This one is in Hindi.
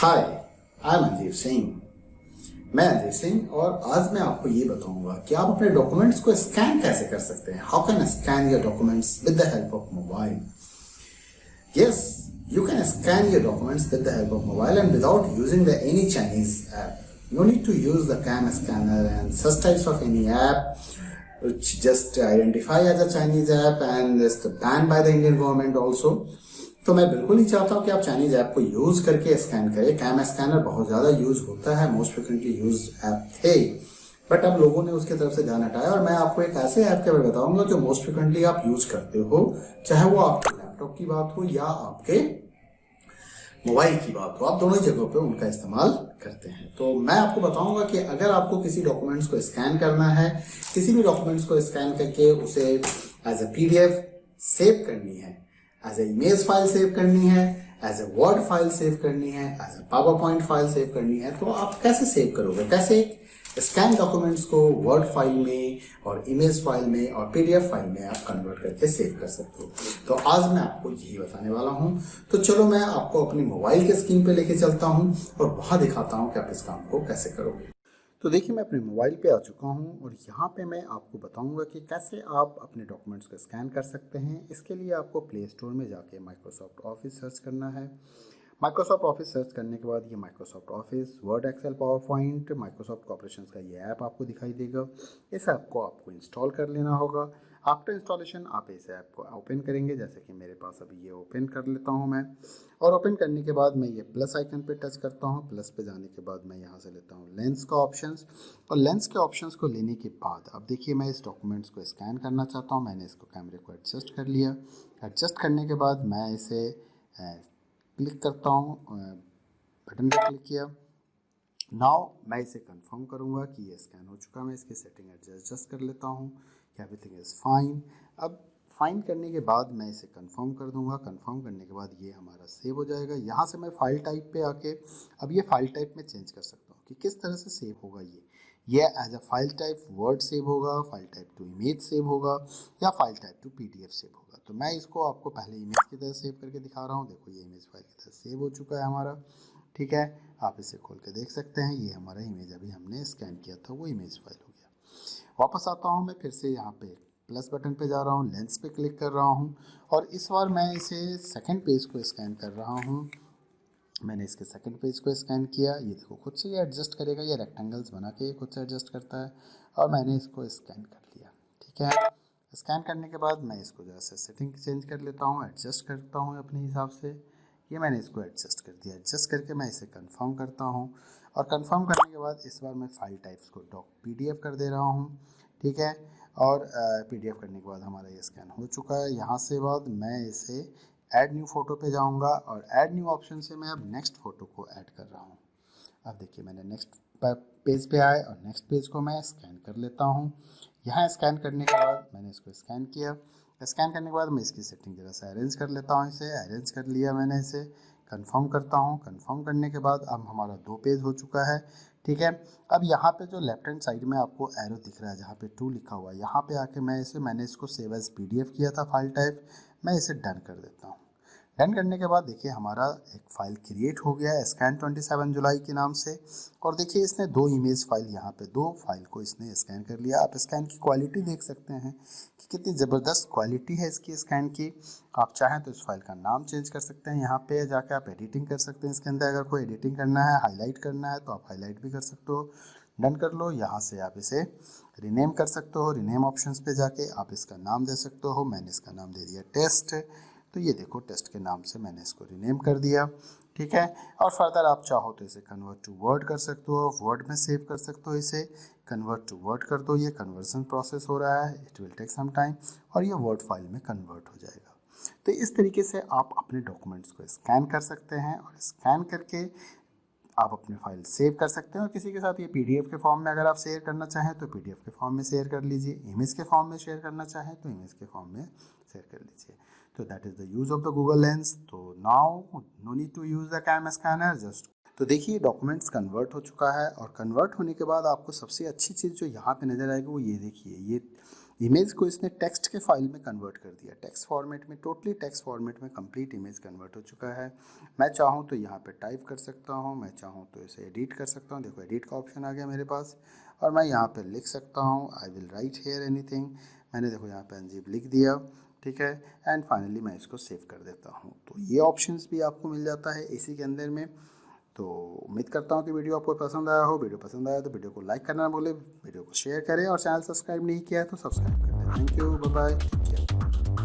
Hi, I am Anjeev Singh. मैं अंजीव सिंह और आज मैं आपको ये बताऊंगा कि आप अपने डॉक्यूमेंट्स को स्कैन कैसे कर सकते हैं। How can scan your documents with the help of mobile. Yes, you can scan your documents with the help of mobile and without using any Chinese app. No need to use the CamScanner and such types of any app which just identify as a Chinese app and is banned by the Indian government also. तो मैं बिल्कुल नहीं चाहता हूँ कि आप चाइनीज ऐप को यूज करके स्कैन करें। कैम स्कैनर बहुत ज्यादा यूज होता है, मोस्ट फ्रिक्वेंटली यूज ऐप थे, बट अब लोगों ने उसके तरफ से ध्यान हटाया और मैं आपको एक ऐसे ऐप के बारे में बताऊंगा जो मोस्ट फ्रिक्वेंटली आप यूज करते हो, चाहे वो आपके लैपटॉप की बात हो या आपके मोबाइल की बात हो। आप दोनों ही जगहों पे उनका इस्तेमाल करते हैं। तो मैं आपको बताऊंगा कि अगर आपको किसी डॉक्यूमेंट्स को स्कैन करना है, किसी भी डॉक्यूमेंट्स को स्कैन करके उसे एज ए पीडीएफ सेव करनी है, as a image file save करनी है, as a word file save करनी है, as a PowerPoint file save करनी है, तो आप कैसे सेव करोगे, कैसे स्कैन डॉक्यूमेंट्स को वर्ड फाइल में और इमेज फाइल में और पीडीएफ फाइल में आप कन्वर्ट करके सेव कर सकते हो। तो आज मैं आपको यही बताने वाला हूं। तो चलो मैं आपको अपनी मोबाइल के स्क्रीन पे लेके चलता हूं और वहां दिखाता हूं कि आप इस काम को कैसे करोगे। तो देखिए, मैं अपने मोबाइल पे आ चुका हूं और यहाँ पे मैं आपको बताऊंगा कि कैसे आप अपने डॉक्यूमेंट्स को स्कैन कर सकते हैं। इसके लिए आपको प्ले स्टोर में जाके माइक्रोसॉफ्ट ऑफिस सर्च करना है। माइक्रोसॉफ्ट ऑफिस सर्च करने के बाद ये Microsoft Office, Word, Excel, PowerPoint, Microsoft Corporation का ये ऐप आपको दिखाई देगा। इस ऐप को आपको इंस्टॉल कर लेना होगा। आफ्टर इंस्टॉलेशन आप इस ऐप को ओपन करेंगे, जैसे कि मेरे पास अभी ये ओपन कर लेता हूँ मैं। और ओपन करने के बाद मैं ये प्लस आइकन पे टच करता हूँ। प्लस पे जाने के बाद मैं यहाँ से लेता हूँ लेंस का ऑप्शंस, और लेंस के ऑप्शंस को लेने के बाद अब देखिए, मैं इस डॉक्यूमेंट्स को स्कैन करना चाहता हूँ। मैंने इसको कैमरे को एडजस्ट कर लिया। एडजस्ट करने के बाद मैं इसे क्लिक करता हूँ, बटन पर क्लिक किया। नाउ मैं इसे कंफर्म करूँगा कि ये स्कैन हो चुका है। मैं इसकी सेटिंग एडजस्ट कर लेता हूँ कि एवरीथिंग इज़ फाइन। अब फाइन करने के बाद मैं इसे कंफर्म कर दूंगा। कंफर्म करने के बाद ये हमारा सेव हो जाएगा। यहाँ से मैं फाइल टाइप पे आके अब ये फाइल टाइप में चेंज कर सकता हूँ कि किस तरह से सेव होगा। ये as a file type word save होगा, file type to image save होगा, या file type to PDF save होगा। तो मैं इसको आपको पहले इमेज की तरह सेव करके दिखा रहा हूँ। देखो, ये इमेज फाइल की तरह सेव हो चुका है हमारा। ठीक है, आप इसे खोल के देख सकते हैं। ये हमारा इमेज अभी हमने स्कैन किया था, वो इमेज फाइल हो गया। वापस आता हूँ मैं, फिर से यहाँ पे प्लस बटन पे जा रहा हूँ, लेंस पे क्लिक कर रहा हूँ और इस बार मैं इसे सेकंड पेज को स्कैन कर रहा हूँ। मैंने इसके सेकंड पेज को स्कैन किया। ये देखो, खुद से ये एडजस्ट करेगा। ये रेक्टेंगल्स बना के खुद से एडजस्ट करता है और मैंने इसको स्कैन कर लिया। ठीक है, स्कैन करने के बाद मैं इसको जैसे सेटिंग चेंज कर लेता हूँ, एडजस्ट करता हूँ अपने हिसाब से। ये मैंने इसको एडजस्ट कर दिया। एडजस्ट करके मैं इसे कंफर्म करता हूँ और कंफर्म करने के बाद इस बार मैं फाइल टाइप्स को पीडीएफ कर दे रहा हूँ। ठीक है, और पीडीएफ करने के बाद हमारा ये स्कैन हो चुका है। यहाँ से बाद मैं इसे ऐड न्यू फ़ोटो पे जाऊँगा और ऐड न्यू ऑप्शन से मैं अब नेक्स्ट फ़ोटो को ऐड कर रहा हूँ। अब देखिए, मैंने नेक्स्ट पेज पे आए और नेक्स्ट पेज को मैं स्कैन कर लेता हूँ। यहाँ स्कैन करने के बाद मैंने इसको स्कैन किया। स्कैन करने के बाद मैं इसकी सेटिंग जरा से अरेंज कर लेता हूँ। इसे अरेंज कर लिया मैंने, इसे कंफर्म करता हूँ। कंफर्म करने के बाद अब हमारा 2 पेज हो चुका है। ठीक है, अब यहाँ पे जो लेफ्ट हैंड साइड में आपको एरो दिख रहा है जहाँ पे 2 लिखा हुआ है, यहाँ पे आके मैंने इसको सेव एज पीडीएफ किया था फाइल टाइप। मैं इसे डन कर देता हूँ। डन करने के बाद देखिए, हमारा एक फ़ाइल क्रिएट हो गया है स्कैन 27 जुलाई के नाम से। और देखिए, इसने 2 इमेज फाइल, यहाँ पे 2 फाइल को इसने स्कैन कर लिया। आप स्कैन की क्वालिटी देख सकते हैं कि कितनी ज़बरदस्त क्वालिटी है इसकी स्कैन की। आप चाहें तो इस फाइल का नाम चेंज कर सकते हैं। यहाँ पे जाके आप एडिटिंग कर सकते हैं। इसके अंदर अगर कोई एडिटिंग करना है, हाईलाइट करना है, तो आप हाईलाइट भी कर सकते हो। डन कर लो। यहाँ से आप इसे रीनेम कर सकते हो। रीनेम ऑप्शंस पे जाके आप इसका नाम दे सकते हो। मैंने इसका नाम दे दिया टेस्ट। तो ये देखो, टेस्ट के नाम से मैंने इसको रीनेम कर दिया। ठीक है, और फर्दर आप चाहो तो इसे कन्वर्ट टू वर्ड कर सकते हो, वर्ड में सेव कर सकते हो। इसे कन्वर्ट टू वर्ड कर दो। ये कन्वर्जन प्रोसेस हो रहा है, it will take some time, और ये वर्ड फाइल में कन्वर्ट हो जाएगा। तो इस तरीके से आप अपने डॉक्यूमेंट्स को स्कैन कर सकते हैं और स्कैन करके आप अपने फाइल सेव कर सकते हैं। और किसी के साथ ये पीडीएफ के फॉर्म में अगर आप शेयर करना चाहें तो पीडीएफ के फॉर्म में शेयर कर लीजिए, इमेज के फॉर्म में शेयर करना चाहें तो इमेज के फॉर्म में शेयर कर लीजिए। तो that is the use of the Google lens. तो now no need to use the cam scanner, just. तो देखिए, डॉक्यूमेंट्स कन्वर्ट हो चुका है और कन्वर्ट होने के बाद आपको सबसे अच्छी चीज़ जो यहाँ पे नज़र आएगी वो ये देखिए, ये इमेज को इसने टेक्स्ट के फाइल में कन्वर्ट कर दिया, टेक्स्ट फॉर्मेट में, टोटली टेक्स्ट फॉर्मेट में कंप्लीट इमेज कन्वर्ट हो चुका है। मैं चाहूँ तो यहाँ पे टाइप कर सकता हूँ, मैं चाहूँ तो इसे एडिट कर सकता हूँ। देखो एडिट का ऑप्शन आ गया मेरे पास, और मैं यहाँ पे लिख सकता हूँ I will write here anything. मैंने देखो यहाँ पे अंजीव लिख दिया, ठीक है। एंड फाइनली मैं इसको सेव कर देता हूँ। तो ये ऑप्शंस भी आपको मिल जाता है इसी के अंदर में। तो उम्मीद करता हूँ कि वीडियो आपको पसंद आया हो। वीडियो पसंद आया तो वीडियो को लाइक करना ना भूलें, वीडियो को शेयर करें, और चैनल सब्सक्राइब नहीं किया है तो सब्सक्राइब कर दें। Thank you, bye bye, take care.